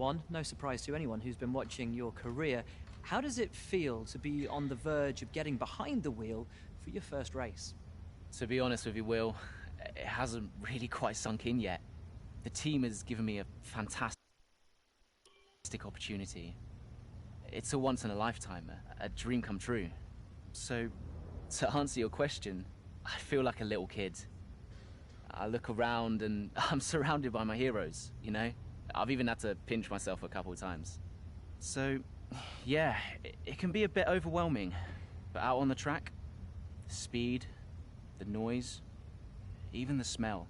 One, no surprise to anyone who's been watching your career. How does it feel to be on the verge of getting behind the wheel for your first race? To be honest with you, Will, it hasn't really quite sunk in yet. The team has given me a fantastic opportunity. It's a once in a lifetime, a dream come true. So, to answer your question, I feel like a little kid. I look around and I'm surrounded by my heroes, you know? I've even had to pinch myself a couple of times. So, yeah, it can be a bit overwhelming. But out on the track, the speed, the noise, even the smell,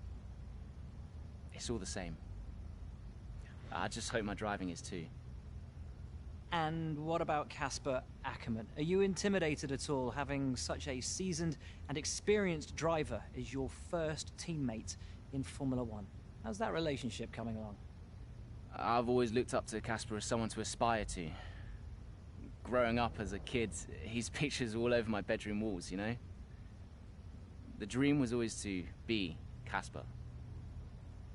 it's all the same. I just hope my driving is too. And what about Casper Ackerman? Are you intimidated at all having such a seasoned and experienced driver as your first teammate in Formula One? How's that relationship coming along? I've always looked up to Casper as someone to aspire to. Growing up as a kid, his pictures all over my bedroom walls, you know? The dream was always to be Casper.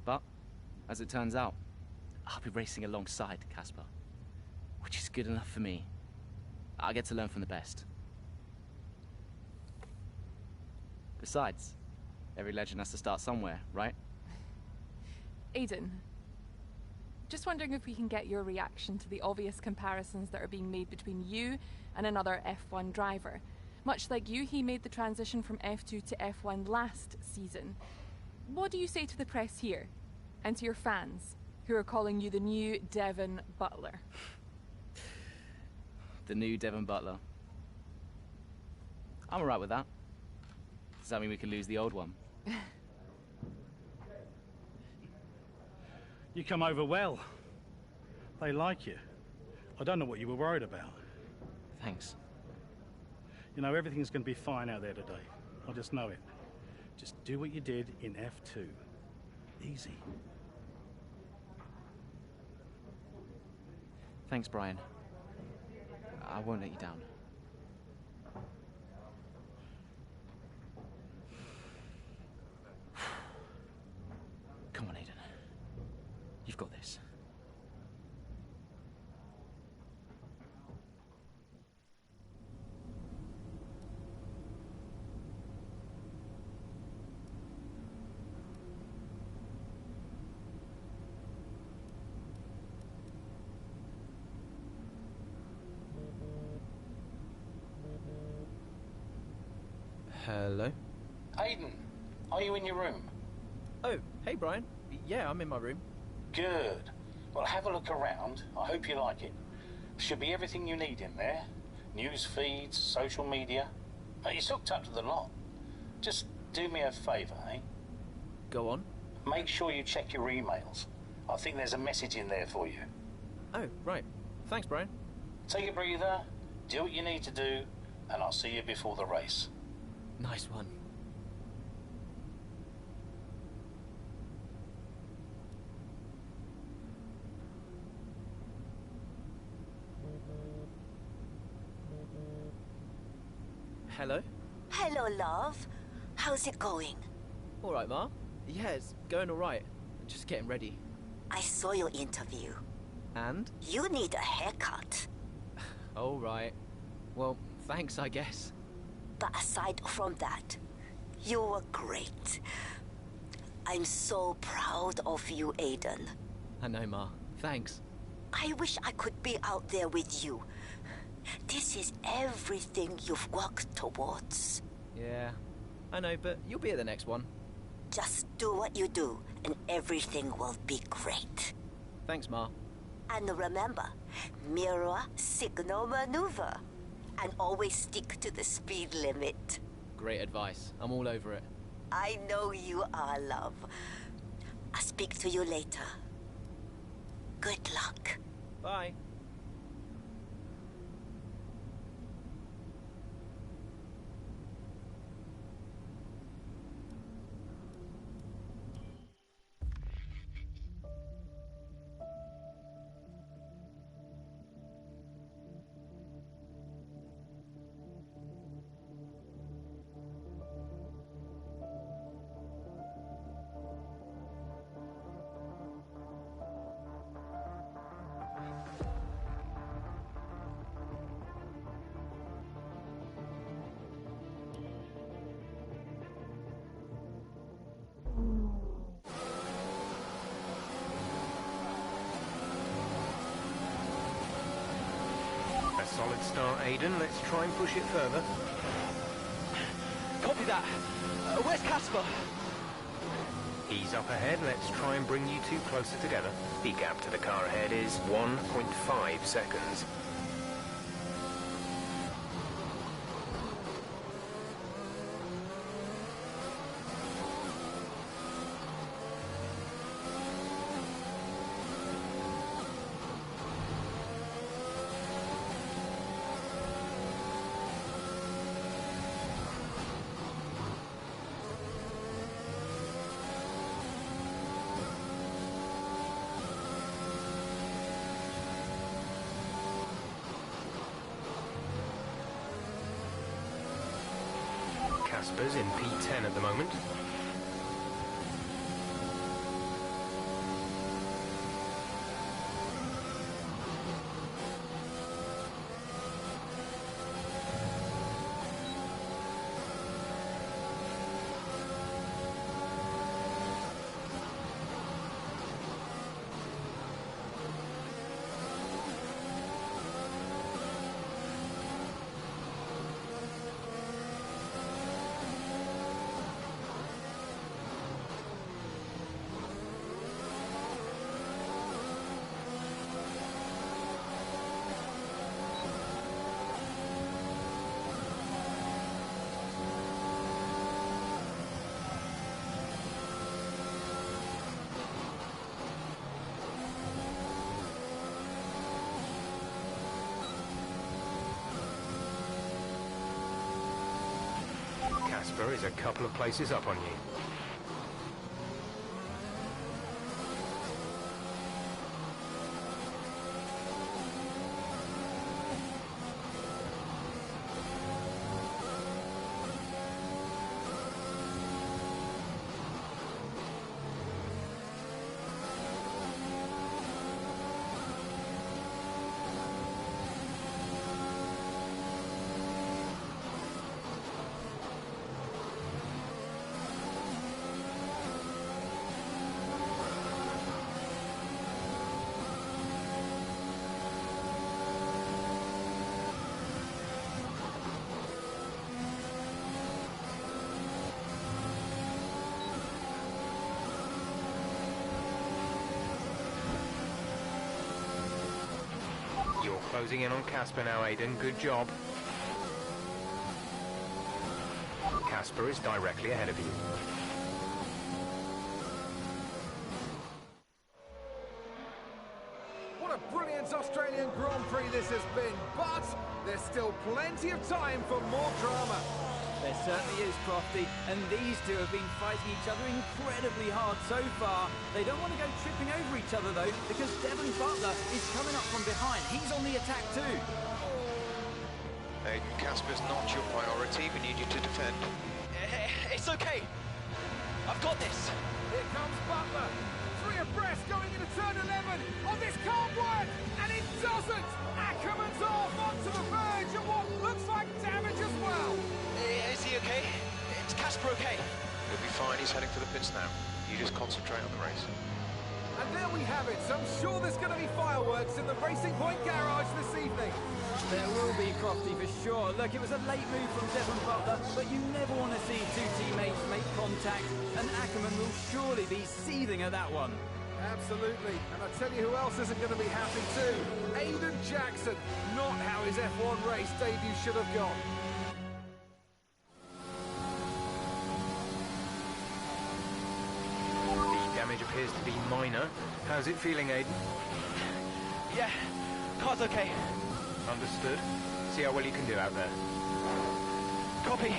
But, as it turns out, I'll be racing alongside Casper, which is good enough for me. I get to learn from the best. Besides, every legend has to start somewhere, right? Aiden, just wondering if we can get your reaction to the obvious comparisons that are being made between you and another F1 driver. Much like you, he made the transition from F2 to F1 last season. What do you say to the press here, and to your fans, who are calling you the new Devon Butler? The new Devon Butler. I'm alright with that. Does that mean we can lose the old one? You come over well. They like you. I don't know what you were worried about. Thanks. You know, everything's going to be fine out there today. I just know it. Just do what you did in F2. Easy. Thanks, Brian. I won't let you down. Come on, Aiden. You've got this. Hello? Aiden, are you in your room? Oh, hey Brian. Yeah, I'm in my room. Good. Well, have a look around. I hope you like it. Should be everything you need in there. News feeds, social media. It's hooked up to the lot. Just do me a favour, eh? Go on. Make sure you check your emails. I think there's a message in there for you. Oh, right. Thanks, Brian. Take a breather, do what you need to do, and I'll see you before the race. Nice one. Hello? Hello, love. How's it going? All right, Ma. Yeah, it's going all right. Just getting ready. I saw your interview. And? You need a haircut. All right. Well, thanks, I guess. But aside from that, you were great. I'm so proud of you, Aiden. I know, Ma. Thanks. I wish I could be out there with you. This is everything you've worked towards. Yeah, I know, but you'll be at the next one. Just do what you do, and everything will be great. Thanks, Ma. And remember, mirror signal maneuver. And always stick to the speed limit. Great advice. I'm all over it. I know you are, love. I'll speak to you later. Good luck. Bye. A solid start, Aiden. Let's try and push it further. Copy that. Where's Casper? He's up ahead. Let's try and bring you two closer together. The gap to the car ahead is 1.5 seconds. Casper's in P10 at the moment. Casper is a couple of places up on you. You're closing in on Casper now, Aiden. Good job. Casper is directly ahead of you. What a brilliant Australian Grand Prix this has been, but there's still plenty of time for more drama. There certainly is, Crofty, and these two have been fighting each other incredibly hard so far. They don't want to go tripping over each other, though, because Devon Butler is coming up from behind. He's on the attack, too. Aiden, Casper's not your priority. We need you to defend. It's okay. I've got this. Here comes Butler. 3 abreast going into turn 11. Oh, this can't work, and it doesn't. Ackerman's off onto the verge of what looks like damage as well. Is he okay? Is Casper okay? He'll be fine. He's heading for the pits now. You just concentrate on the race. And there we have it. So I'm sure there's going to be fireworks in the Racing Point garage this evening. There will be, Crofty, for sure. Look, it was a late move from Devon Butler, but you never want to see two teammates make contact, and Ackerman will surely be seething at that one. Absolutely. And I tell you who else isn't going to be happy too. Aiden Jackson. Not how his F1 race debut should have gone. The damage appears to be minor. How's it feeling, Aiden? Yeah, car's okay. Understood. See how well you can do out there. Copy.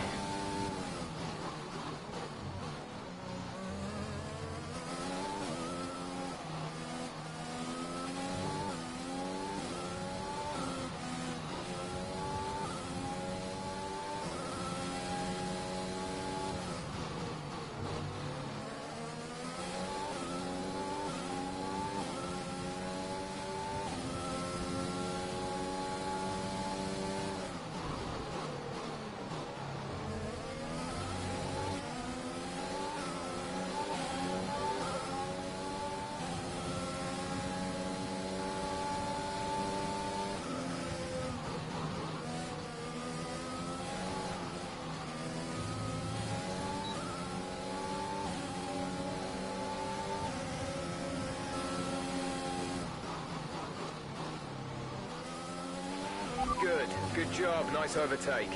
Good job, nice overtake.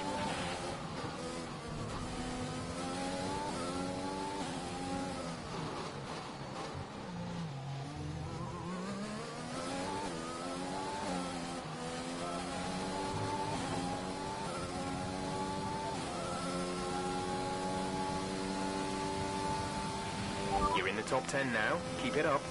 You're in the top 10 now. Keep it up.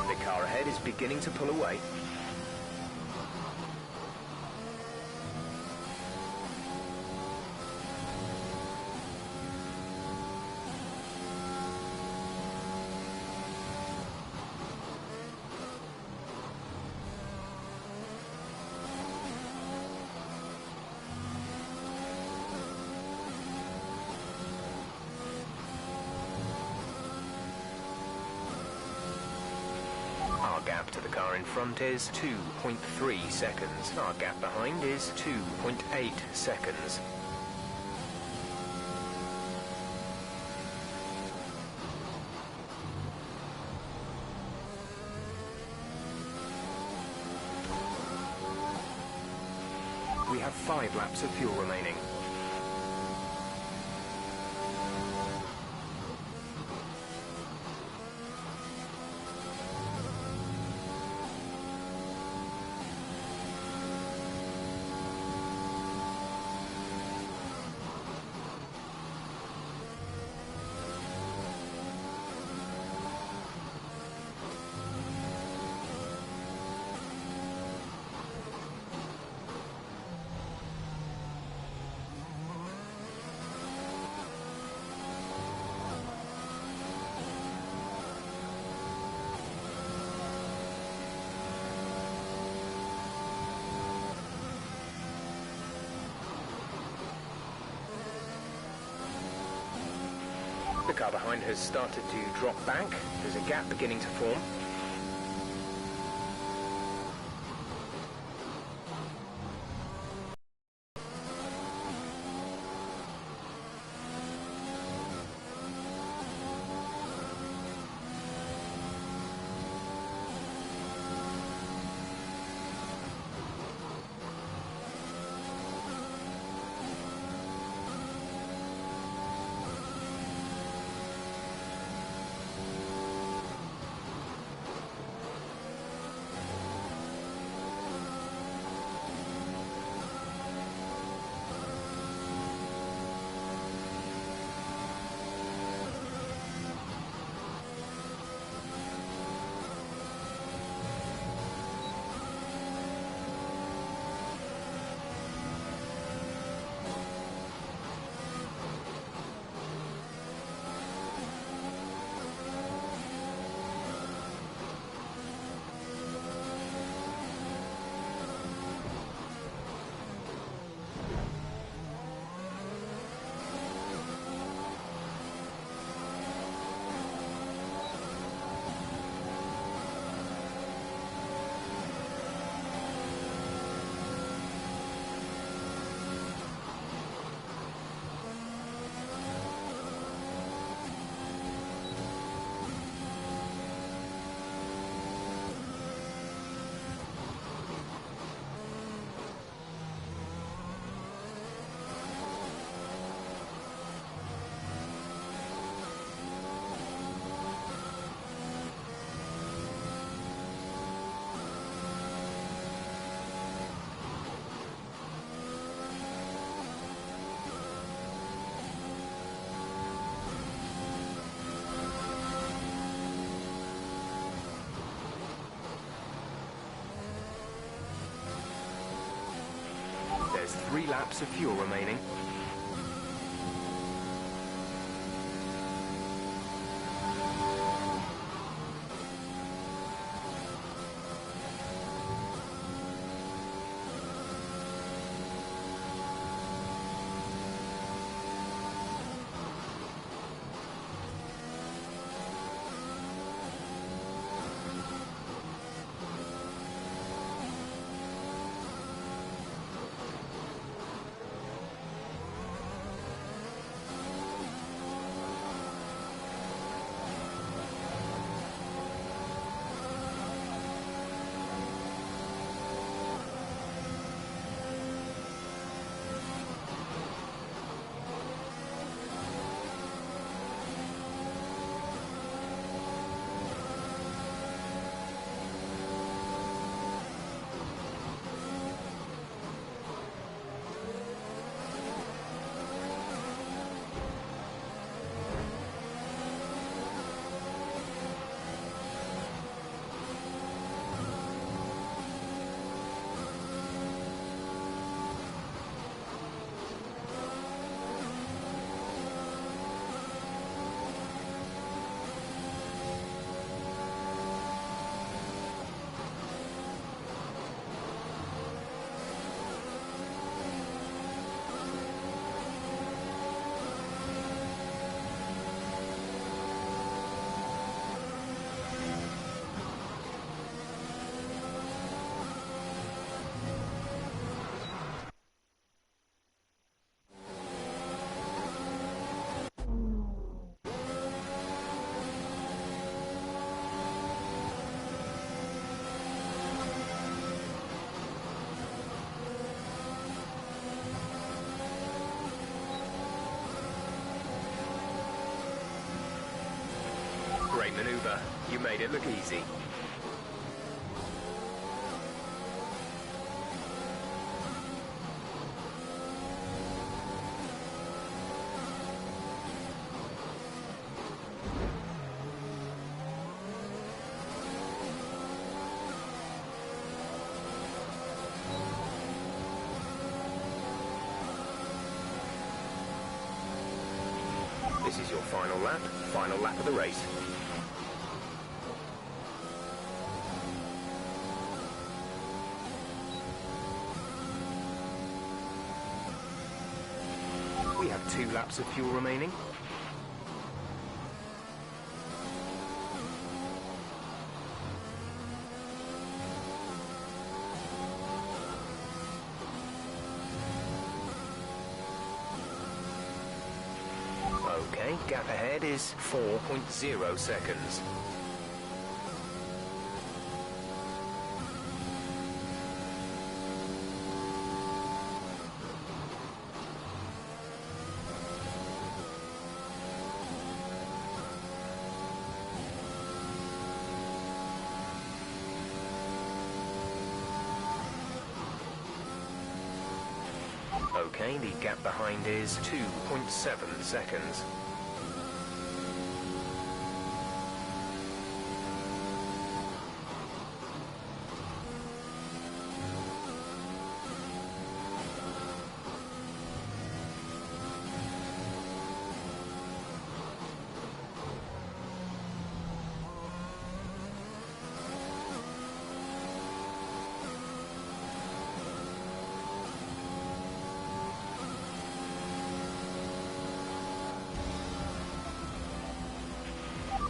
The car ahead is beginning to pull away. Our gap to the car in front is 2.3 seconds. Our gap behind is 2.8 seconds. We have 5 laps of fuel remaining. The car behind has started to drop back. There's a gap beginning to form. 3 laps of fuel remaining. Great maneuver. You made it look easy. This is your final lap of the race. We have 2 laps of fuel remaining. Okay, gap ahead is 4.0 seconds. Okay, the gap behind is 2.7 seconds.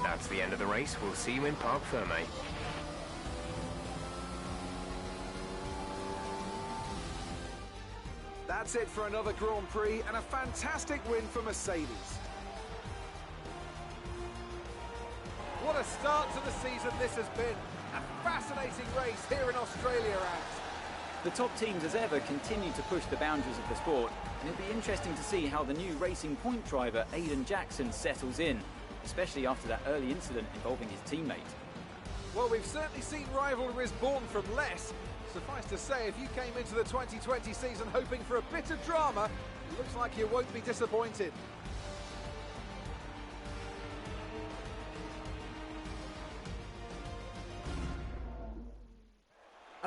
That's the end of the race. We'll see you in Parc Ferme. That's it for another Grand Prix and a fantastic win for Mercedes. What a start to the season this has been. A fascinating race here in Australia, Ant. The top teams as ever continue to push the boundaries of the sport, and it'll be interesting to see how the new Racing Point driver Aiden Jackson settles in, especially after that early incident involving his teammate. Well, we've certainly seen rivalries born from less. Suffice to say, if you came into the 2020 season hoping for a bit of drama, it looks like you won't be disappointed.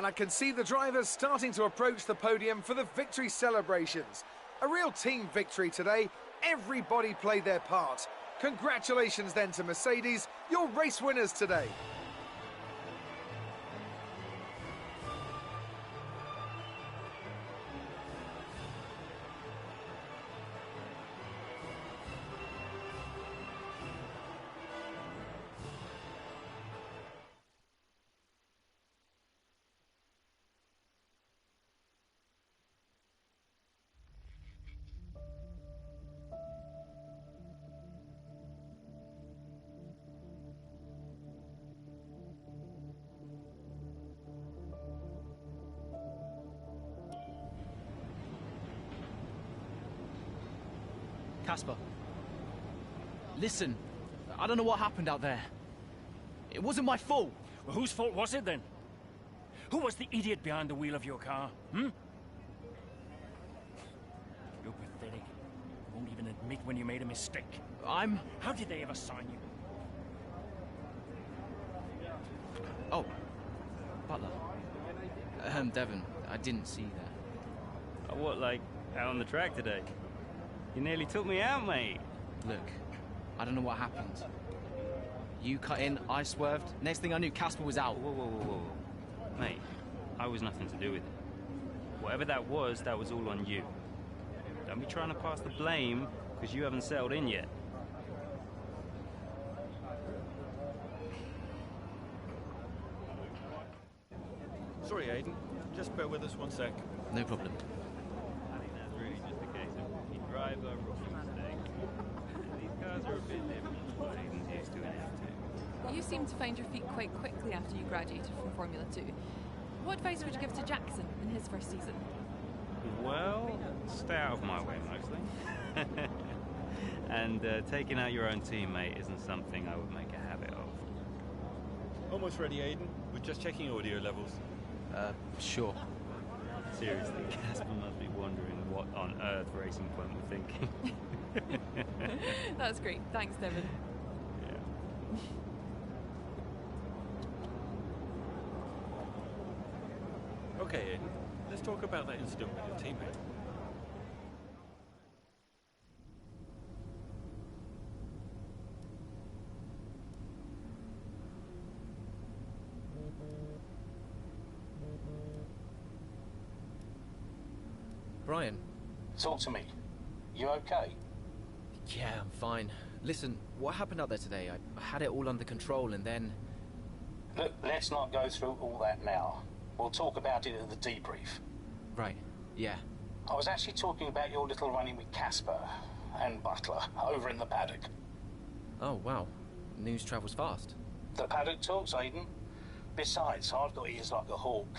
and I can see the drivers starting to approach the podium for the victory celebrations. A real team victory today. Everybody played their part. Congratulations then to Mercedes, your race winners today. Casper, listen, I don't know what happened out there. It wasn't my fault. Well, whose fault was it then? Who was the idiot behind the wheel of your car, hmm? You're pathetic. You won't even admit when you made a mistake. How did they ever sign you? Oh, Butler. Devon, I didn't see that. What, like, out on the track today? You nearly took me out, mate. Look, I don't know what happened. You cut in, I swerved. Next thing I knew, Casper was out. Whoa. Mate, I was nothing to do with it. Whatever that was all on you. Don't be trying to pass the blame, because you haven't settled in yet. Sorry, Aiden. Just bear with us one sec. No problem. I think that's really just a case of rookie driver, rookie mistakes. These cars are a bit different from what Aiden's used to in F2. You seem to find your feet quite quickly after you graduated from Formula 2. What advice would you give to Jackson in his first season? Well, stay out of my way, mostly. And taking out your own teammate isn't something I would make a habit of. Almost ready, Aiden. We're just checking audio levels. Sure. Seriously, Casper must be wondering what on earth Racing Point were thinking. That's great. Thanks, Devon. Yeah. Okay, Aiden. Let's talk about that incident with your teammate. Brian. Talk to me. You okay? Yeah, I'm fine. Listen, what happened out there today? I had it all under control and then... Look, let's not go through all that now. We'll talk about it at the debrief. Right, yeah. I was actually talking about your little run-in with Casper and Butler over in the paddock. Oh, wow. News travels fast. The paddock talks, Aiden. Besides, I've got ears like a hawk.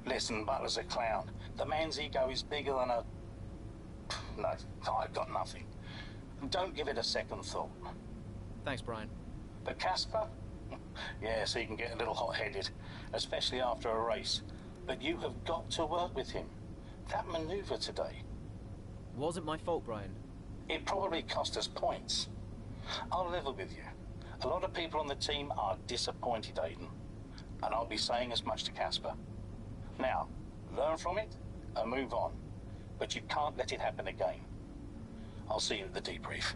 Listen, Butler's a clown. The man's ego is bigger than a... No, I've got nothing. Don't give it a second thought. Thanks, Brian. But Casper? Yes, he can get a little hot-headed, especially after a race. But you have got to work with him. That maneuver today... Wasn't my fault, Brian. It probably cost us points. I'll level with you. A lot of people on the team are disappointed, Aiden. And I'll be saying as much to Casper. Now, learn from it and move on. But you can't let it happen again. I'll see you at the debrief.